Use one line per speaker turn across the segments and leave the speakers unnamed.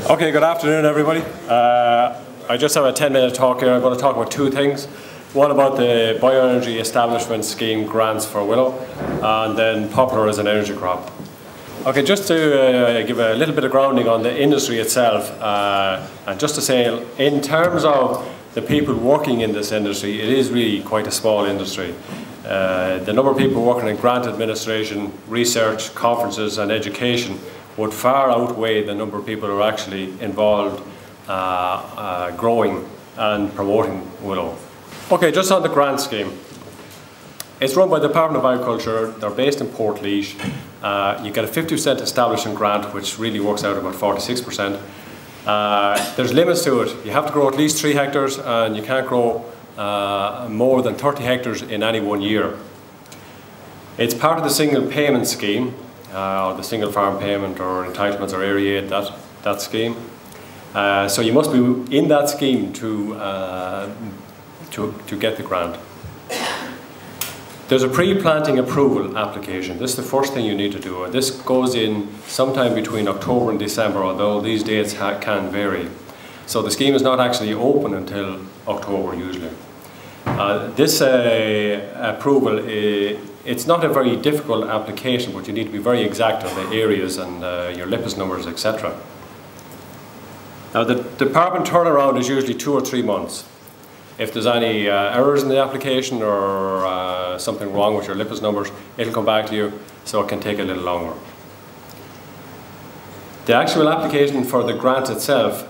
Okay, good afternoon everybody. I just have a 10-minute talk here. I'm going to talk about two things. One about the Bioenergy Establishment Scheme grants for Willow, and then Poplar as an energy crop. Okay, just to give a little bit of grounding on the industry itself, and just to say, in terms of the people working in this industry, it is really quite a small industry. The number of people working in grant administration, research, conferences and education would far outweigh the number of people who are actually involved growing and promoting Willow. Okay, just on the grant scheme. It's run by the Department of Agriculture. They're based in Portlaoise. You get a 50% establishment grant, which really works out about 46%. There's limits to it. You have to grow at least 3 hectares and you can't grow more than 30 hectares in any one year. It's part of the single payment scheme, or the single farm payment or entitlements or area aid, that scheme. So you must be in that scheme to get the grant. There's a pre-planting approval application. This is the first thing you need to do. This goes in sometime between October and December, although these dates can vary. So the scheme is not actually open until October usually. This approval, it's not a very difficult application, but you need to be very exact on the areas and your LIPIS numbers, etc. Now the department turnaround is usually 2 or 3 months. If there's any errors in the application or something wrong with your LIPIS numbers, it'll come back to you, so it can take a little longer. The actual application for the grant itself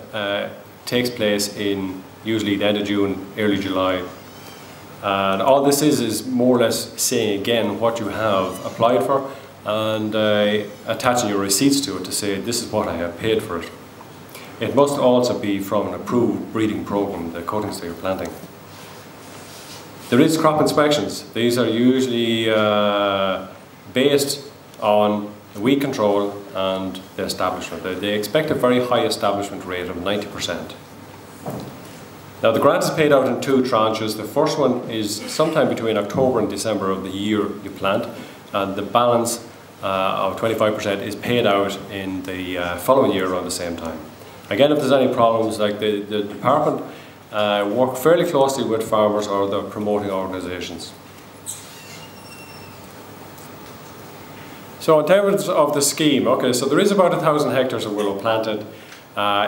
takes place in usually the end of June, early July. And all this is more or less saying again what you have applied for and attaching your receipts to it to say this is what I have paid for it. It must also be from an approved breeding program, the cuttings that you're planting. There is crop inspections. These are usually based on the weed control and the establishment. They expect a very high establishment rate of 90%. Now the grant is paid out in 2 tranches. The first one is sometime between October and December of the year you plant, and the balance of 25% is paid out in the following year around the same time. Again, if there's any problems, like the department work fairly closely with farmers or the promoting organisations. So in terms of the scheme, okay, so there is about 1,000 hectares of willow planted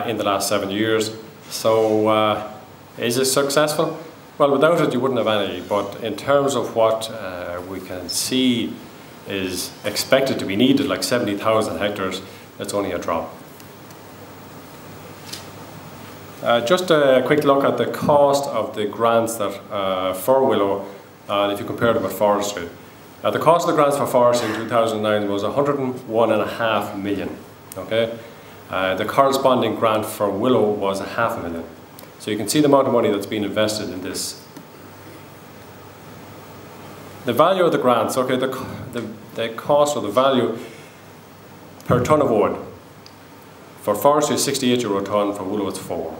in the last 7 years. So is it successful? Well, without it you wouldn't have any, but in terms of what we can see is expected to be needed, like 70,000 hectares, it's only a drop. Just a quick look at the cost of the grants that for Willow, if you compare them with forestry. The cost of the grants for forestry in 2009 was 101.5 million. Okay, the corresponding grant for Willow was 500,000. So you can see the amount of money that's been invested in this. The value of the grants, okay, the cost or the value per tonne of wood. For forestry is €68 a tonne, for willow it's 4.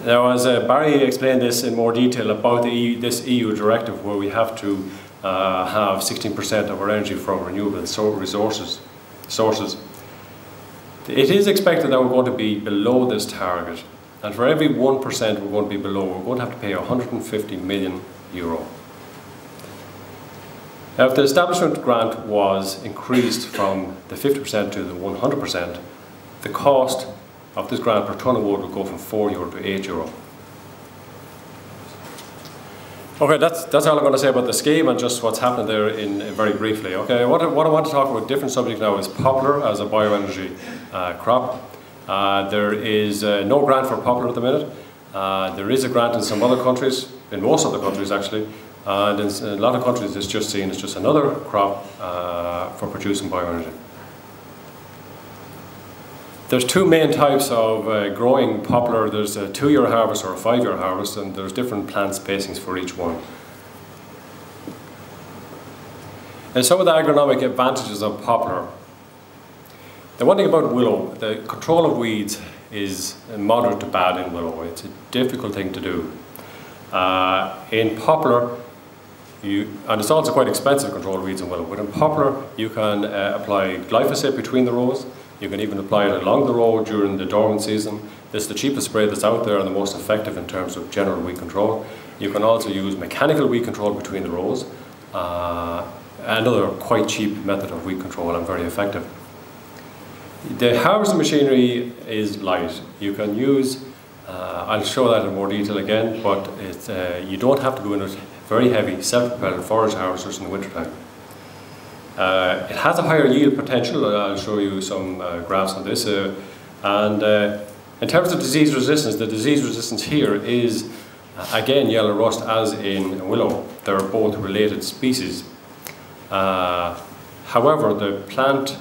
Now, as Barry explained this in more detail about this EU directive where we have to have 16% of our energy from renewable sources, it is expected that we're going to be below this target, and for every 1% we're going to be below, we're going to have to pay €150 million. Now, if the establishment grant was increased from the 50% to the 100%, the cost of this grant per tonne of wood would go from €4 to €8. Okay, that's all I'm going to say about the scheme and just what's happening there very briefly. Okay, what I want to talk about, a different subject now, is poplar as a bioenergy crop. There is no grant for poplar at the minute. There is a grant in some other countries, in most other countries actually, and in a lot of countries it's just seen as just another crop for producing bioenergy. There's 2 main types of growing poplar. There's a 2-year harvest or a 5-year harvest, and there's different plant spacings for each one. And some of the agronomic advantages of poplar. The one thing about willow, the control of weeds is moderate to bad in willow. It's a difficult thing to do. In poplar, and it's also quite expensive to control weeds in willow. But in poplar, you can apply glyphosate between the rows. You can even apply it along the row during the dormant season. This is the cheapest spray that's out there and the most effective in terms of general weed control. You can also use mechanical weed control between the rows. Another quite cheap method of weed control and very effective. The harvesting machinery is light. You can use, I'll show that in more detail again, but you don't have to go in with very heavy self-propelled forage harvesters in the wintertime. It has a higher yield potential. I'll show you some graphs on this. And in terms of disease resistance, the disease resistance here is again yellow rust as in willow. They're both related species. However, the plant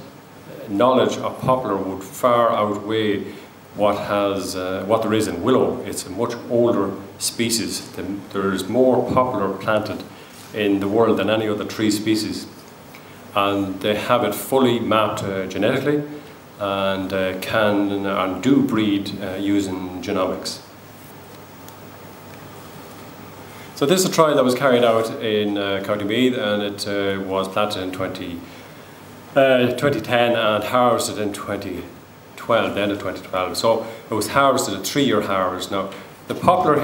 knowledge of poplar would far outweigh what there is in willow. It's a much older species. There is more poplar planted in the world than any other tree species, and they have it fully mapped genetically, and can and do breed using genomics. So this is a trial that was carried out in County Meath, and it was planted in 2010 and harvested in 2012, the end of 2012. So it was harvested a 3-year harvest. Now the poplar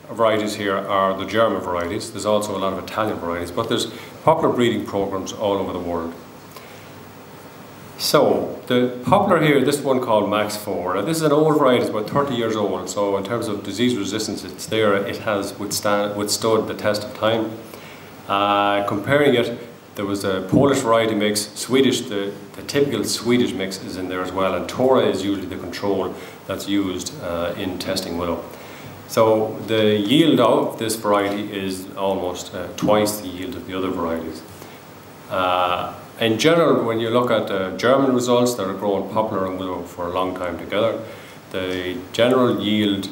varieties here are the German varieties. There's also a lot of Italian varieties, but there's poplar breeding programs all over the world. So the poplar here, this one called Max 4, this is an old variety, it's about 30 years old, so in terms of disease resistance it's there, it has withstood the test of time. Comparing it, there was a Polish variety mix, Swedish, the typical Swedish mix is in there as well, and Tora is usually the control that's used in testing willow. So the yield of this variety is almost twice the yield of the other varieties. In general, when you look at German results that are growing poplar and willow for a long time together, the general yield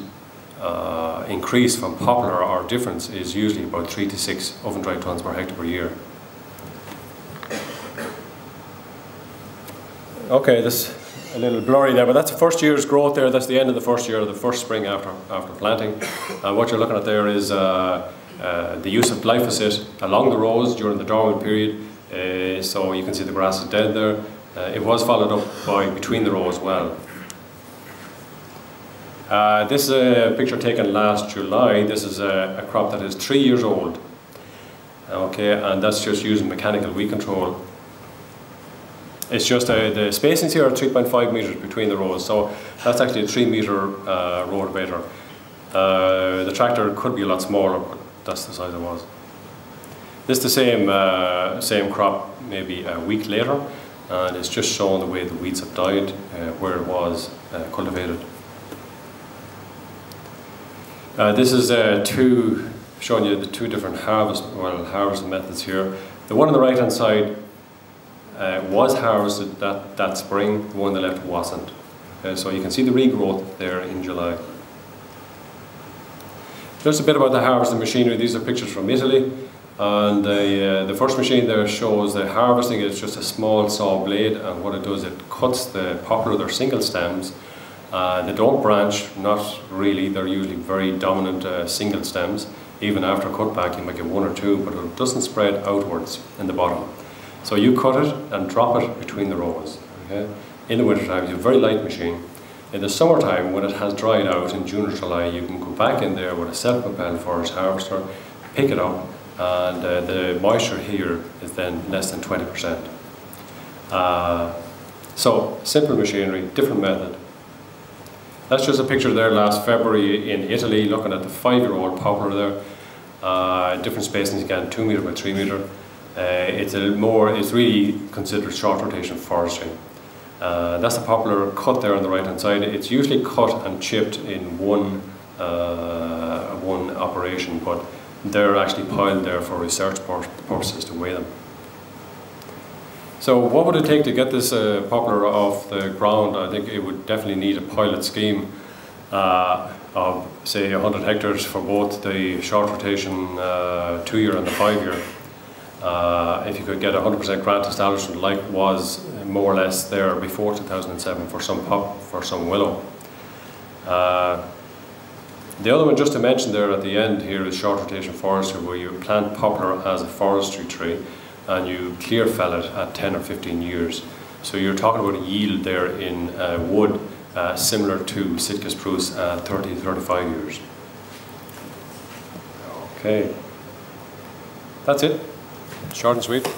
increase from poplar or difference is usually about 3 to 6 oven-dried tons per hectare per year. Okay, this is a little blurry there, but that's the first year's growth there. That's the end of the first year, the first spring after planting. What you're looking at there is the use of glyphosate along the rows during the dormant period. So you can see the grass is dead there. It was followed up by between the rows as well. This is a picture taken last July. This is a crop that is 3 years old. Okay, and that's just using mechanical weed control. It's just the spacings here are 3.5 meters between the rows, so that's actually a 3 meter rotavator. The tractor could be a lot smaller, but that's the size it was. This is the same crop maybe a week later, and it's just showing the way the weeds have died where it was cultivated. This is showing you the two different harvest methods here. The one on the right hand side was harvested that spring, the one on the left wasn't. So you can see the regrowth there in July. Just a bit about the harvesting machinery. These are pictures from Italy. And the first machine there shows the harvesting. It's just a small saw blade, and what it does, it cuts the poplar, they're single stems. They don't branch, not really. They're usually very dominant single stems. Even after cutback you might get 1 or 2, but it doesn't spread outwards in the bottom. So you cut it and drop it between the rows. Okay? In the wintertime it's a very light machine. In the summertime, when it has dried out in June or July, you can go back in there with a self-propelled forage harvester, pick it up, and the moisture here is then less than 20%. So simple machinery, different method. That's just a picture there last February in Italy, looking at the 5-year-old poplar there. Different spacings again, 2 meter by 3 meter. It's really considered short rotation forestry. That's the poplar cut there on the right hand side. It's usually cut and chipped in one operation, but they're actually piled there for research purposes to weigh them. So what would it take to get this poplar off the ground? I think it would definitely need a pilot scheme of say 100 hectares for both the short rotation 2-year and the 5-year. If you could get 100% grant establishment like was more or less there before 2007 for some willow. The other one just to mention there at the end here is short rotation forestry, where you plant poplar as a forestry tree and you clear fell it at 10 or 15 years. So you're talking about a yield there in wood similar to Sitka spruce at 30 to 35 years. Okay, that's it. Short and sweet.